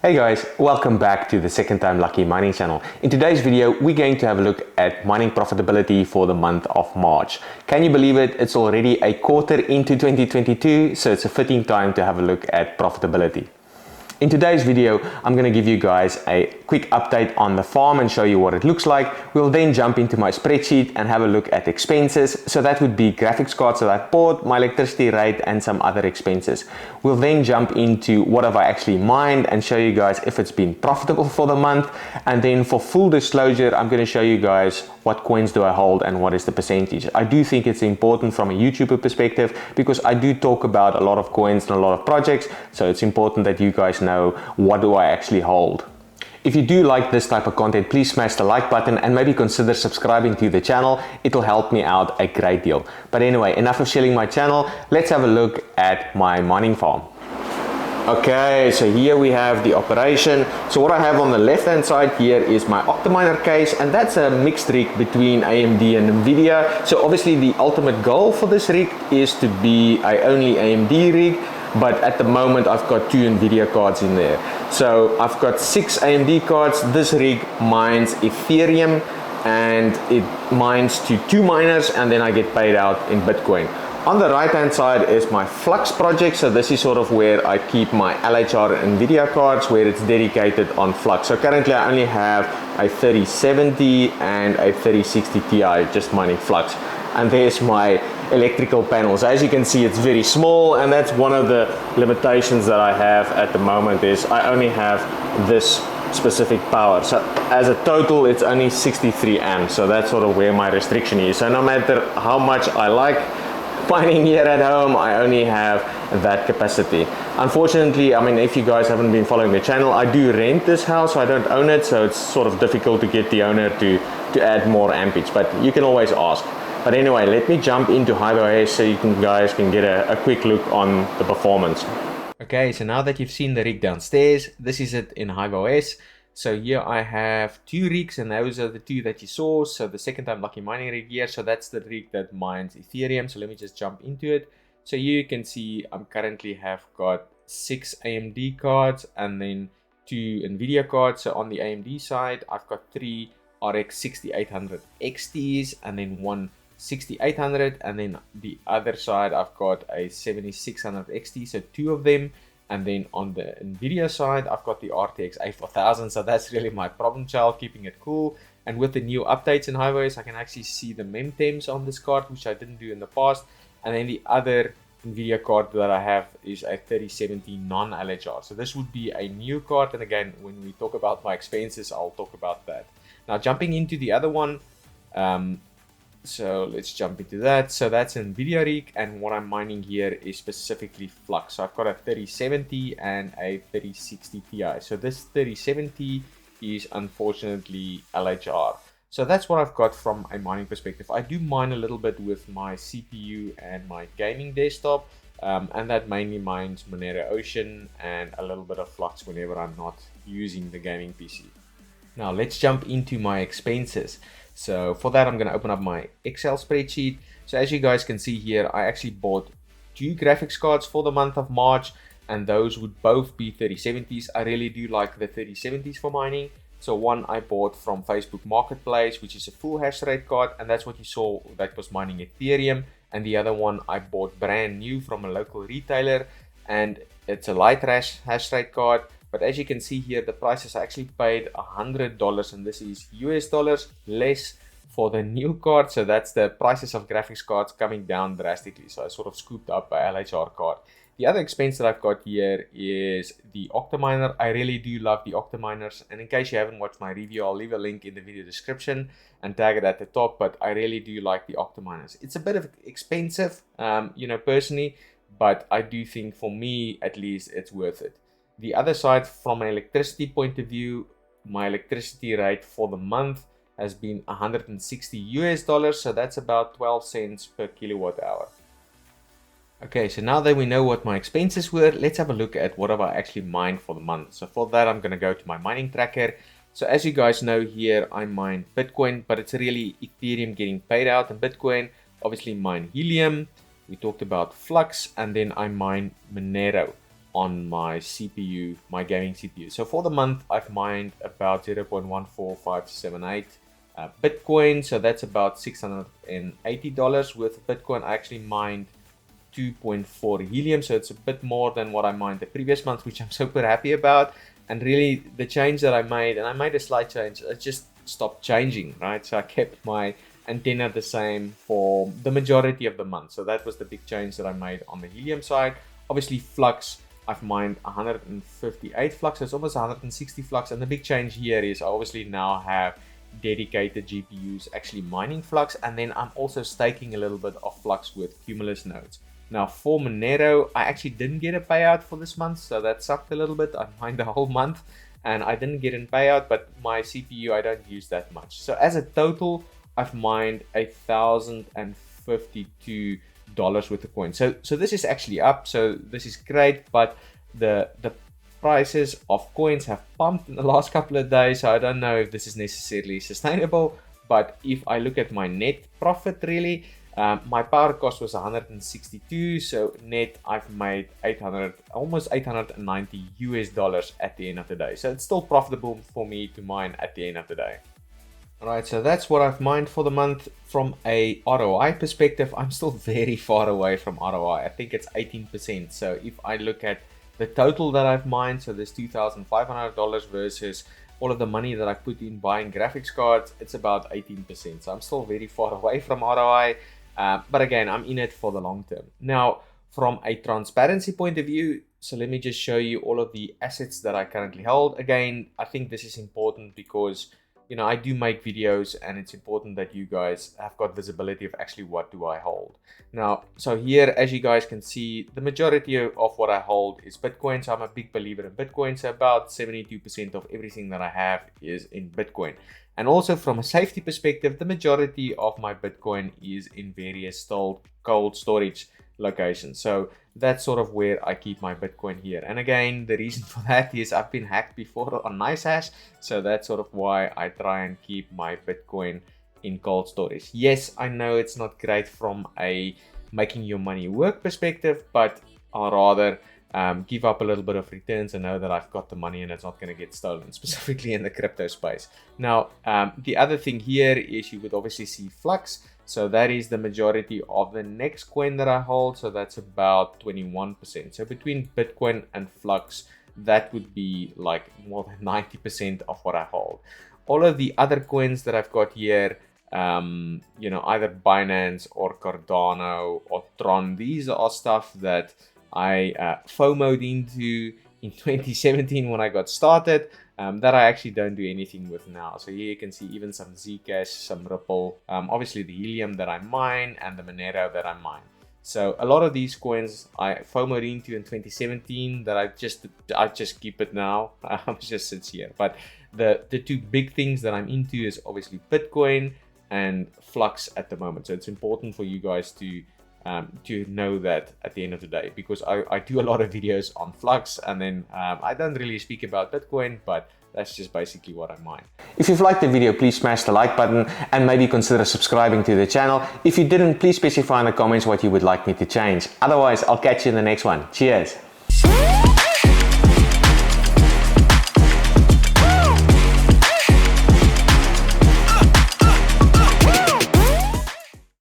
Hey guys, welcome back to the Second Time Lucky Mining channel. In today's video, we're going to have a look at mining profitability for the month of March. Can you believe it? It's already a quarter into 2022, so it's a fitting time to have a look at profitability. In today's video, I'm going to give you guys a quick update on the farm and show you what it looks like. We'll then jump into my spreadsheet and have a look at expenses. So that would be graphics cards that I bought, my electricity rate, and some other expenses. We'll then jump into what have I actually mined and show you guys if it's been profitable for the month. And then for full disclosure, I'm going to show you guys what coins do I hold and what is the percentage. I do think it's important from a YouTuber perspective because I do talk about a lot of coins and a lot of projects. So it's important that you guys know what do I actually hold. If you do like this type of content, please smash the like button and maybe consider subscribing to the channel. It'll help me out a great deal. But anyway, enough of shilling my channel. Let's have a look at my mining farm. Okay, so here we have the operation. So what I have on the left hand side here is my Optiminer case, and that's a mixed rig between AMD and NVIDIA. So obviously the ultimate goal for this rig is to be a only AMD rig, but at the moment I've got 2 NVIDIA cards in there. So I've got 6 AMD cards. This rig mines Ethereum and it mines to 2 miners, and then I get paid out in Bitcoin. On the right hand side is my Flux project. So this is sort of where I keep my LHR NVIDIA cards, where it's dedicated on Flux. So currently I only have a 3070 and a 3060 Ti just mining Flux. And there's my electrical panels. As you can see, it's very small, and that's one of the limitations that I have at the moment is I only have this specific power. So as a total, it's only 63 amps. So that's sort of where my restriction is. So no matter how much I like mining here at home, I only have that capacity. Unfortunately, I mean, if you guys haven't been following the channel, I do rent this house, so I don't own it, so it's sort of difficult to get the owner to add more ampage, but you can always ask. But anyway, let me jump into Hive OS so you guys can get a quick look on the performance. Okay, so now that you've seen the rig downstairs, this is it in Hive OS. So here I have 2 rigs, and those are the 2 that you saw. So the Second Time Lucky Mining rig here, so that's the rig that mines Ethereum. So let me just jump into it. So here you can see I'm currently have got 6 AMD cards and then 2 NVIDIA cards. So on the AMD side, I've got 3 RX 6800 XTs and then 1 6800, and then the other side I've got a 7600 XT, so 2 of them. And then on the NVIDIA side, I've got the RTX A4000, so that's really my problem child, keeping it cool. And with the new updates in Hive OS, I can actually see the mem temps on this card, which I didn't do in the past. And then the other NVIDIA card that I have is a 3070 non-LHR. So this would be a new card, and again, when we talk about my expenses, I'll talk about that. Now jumping into the other one, so let's jump into that. So that's NVIDIA rig, and what I'm mining here is specifically Flux. So I've got a 3070 and a 3060 Ti. So this 3070 is unfortunately LHR. So that's what I've got from a mining perspective. I do mine a little bit with my CPU and my gaming desktop, and that mainly mines Monero Ocean and a little bit of Flux whenever I'm not using the gaming PC. Now let's jump into my expenses. So for that, I'm going to open up my Excel spreadsheet. So as you guys can see here, I actually bought 2 graphics cards for the month of March, and those would both be 3070s. I really do like the 3070s for mining. So one I bought from Facebook Marketplace, which is a full hash rate card, and that's what you saw that was mining Ethereum. And the other one I bought brand new from a local retailer, and it's a light hash rate card. But as you can see here, the prices I actually paid $100, and this is US dollars, less for the new card. So that's the prices of graphics cards coming down drastically. So I sort of scooped up a LHR card. The other expense that I've got here is the Optiminer. I really do love the Optiminers, and in case you haven't watched my review, I'll leave a link in the video description and tag it at the top, but I really do like the Optiminers. It's a bit of expensive, personally, but I do think for me, at least, it's worth it. The other side, from an electricity point of view, my electricity rate for the month has been 160 US dollars, so that's about 12 cents per kilowatt hour. Okay, so now that we know what my expenses were, let's have a look at what have I actually mined for the month. So for that, I'm going to go to my mining tracker. So as you guys know here, I mine Bitcoin, but it's really Ethereum getting paid out in Bitcoin. Obviously mine Helium, we talked about Flux, and then I mine Monero. on my CPU, my gaming CPU. So for the month, I've mined about 0.14578 Bitcoin. So that's about $680 worth of Bitcoin. I actually mined 2.4 Helium, so it's a bit more than what I mined the previous month, which I'm super happy about. And really the change that I made, and I made a slight change, I just stopped changing, right? So I kept my antenna the same for the majority of the month. So that was the big change that I made on the Helium side. Obviously Flux, I've mined 158 Flux, so it's almost 160 Flux. And the big change here is I obviously now have dedicated GPUs actually mining Flux, and then I'm also staking a little bit of Flux with Cumulus nodes. Now for Monero, I actually didn't get a payout for this month, so that sucked a little bit. I mined the whole month and I didn't get a payout, but my CPU, I don't use that much. So as a total, I've mined $1,052 worth of coins. So this is actually up, so this is great, but the prices of coins have pumped in the last couple of days, so I don't know if this is necessarily sustainable. But if I look at my net profit, really, my power cost was 162, so net I've made 800, almost 890 US dollars at the end of the day. So it's still profitable for me to mine at the end of the day. Alright, so that's what I've mined for the month. From a ROI perspective, I'm still very far away from ROI. I think it's 18%. So if I look at the total that I've mined, so this $2,500 versus all of the money that I put in buying graphics cards, it's about 18%. So I'm still very far away from ROI. But again, I'm in it for the long term. Now, from a transparency point of view, so let me just show you all of the assets that I currently hold. Again, I think this is important because, you know, I do make videos and it's important that you guys have got visibility of actually what do I hold. Now, so here, as you guys can see, the majority of what I hold is Bitcoin. So I'm a big believer in Bitcoin. So about 72% of everything that I have is in Bitcoin. And also from a safety perspective, the majority of my Bitcoin is in various cold storage locations. So that's sort of where I keep my Bitcoin here. And again, the reason for that is I've been hacked before on NiceHash. So that's sort of why I try and keep my Bitcoin in cold storage. Yes, I know it's not great from a making your money work perspective, but I'll rather give up a little bit of returns and know that I've got the money and it's not going to get stolen, specifically in the crypto space. Now, the other thing here is you would obviously see Flux. So that is the majority of the next coin that I hold. So that's about 21%. So between Bitcoin and Flux, that would be like more than 90% of what I hold. All of the other coins that I've got here, you know, either Binance or Cardano or Tron, these are stuff that I FOMO'd into in 2017 when I got started, that I actually don't do anything with now. So here you can see even some Zcash, some Ripple, obviously the Helium that I mine and the Monero that I mine. So a lot of these coins I FOMO'd into in 2017 that I just keep it now. It just sits here. But the two big things that I'm into is obviously Bitcoin and Flux at the moment. So it's important for you guys to know that at the end of the day, because I do a lot of videos on Flux, and then I don't really speak about Bitcoin, but that's just basically what I mine. If you've liked the video, please smash the like button and maybe consider subscribing to the channel. If you didn't, please specify in the comments what you would like me to change. Otherwise, I'll catch you in the next one. Cheers!